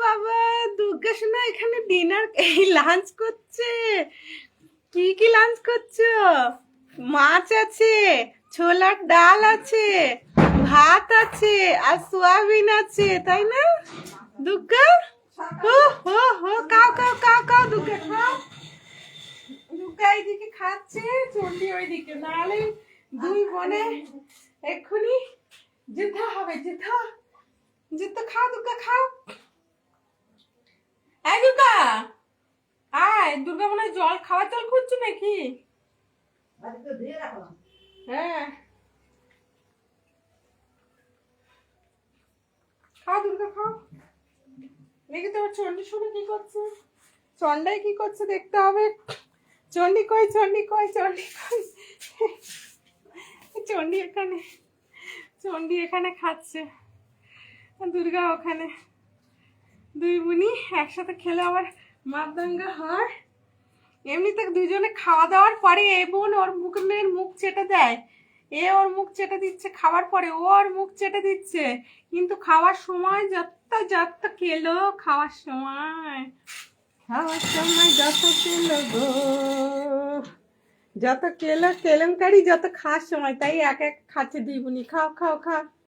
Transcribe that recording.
বাবা, দুর্গা সোনা এখানে ডিনার এই লাঞ্চ করছে। কি কি লাঞ্চ করছো? মাছ আছে, ছোলার ডাল আছে, ভাত আছে, আর সোয়াবিন আছে, তাই না দুর্গা? ও হো হো, কাও কাও কাও কাও দুর্গা খাও। দুর্গা এইদিকে খাচ্ছে, চন্ডি ওইদিকে, নাহলে দুই বোনে এক্ষুনি যুদ্ধ হবে, যুদ্ধ যুদ্ধ। খাও দুর্গা খাও। এই দুর্গা, আয়। দুর্গা মনে হয় জল, খাওয়ার জল খুঁজছো নাকি? হ্যাঁ, খাও দুর্গা খাও। দেখি তোমার চন্ডি শুনে কি করছে, চন্ডাই কি করছে দেখতে হবে। চন্ডি কই, চন্ডি কই, চন্ডি কই? চন্ডি এখানে, চন্ডি এখানে খাচ্ছে, দুর্গা ওখানে। দুই বোনই একসাথে খেলে আবার মারদাঙ্গা হয়। এমনিতে দুজনে খাওয়া দাওয়ার পরে এ বোন ওর মুখের মুখ চেটে দেয়, এ ওর মুখ চেটে দিচ্ছে, খাওয়ার পরে ও ওর মুখ চেটে দিচ্ছে, কিন্তু খাওয়ার সময় যত যত খেলো, খাওয়ার সময় যত খেলো গো, যত কেলো কেলেঙ্কারি, যত খাওয়ার সময়, তাই এক এক খাচ্ছে দুই বোনই। খাও খাও খাও।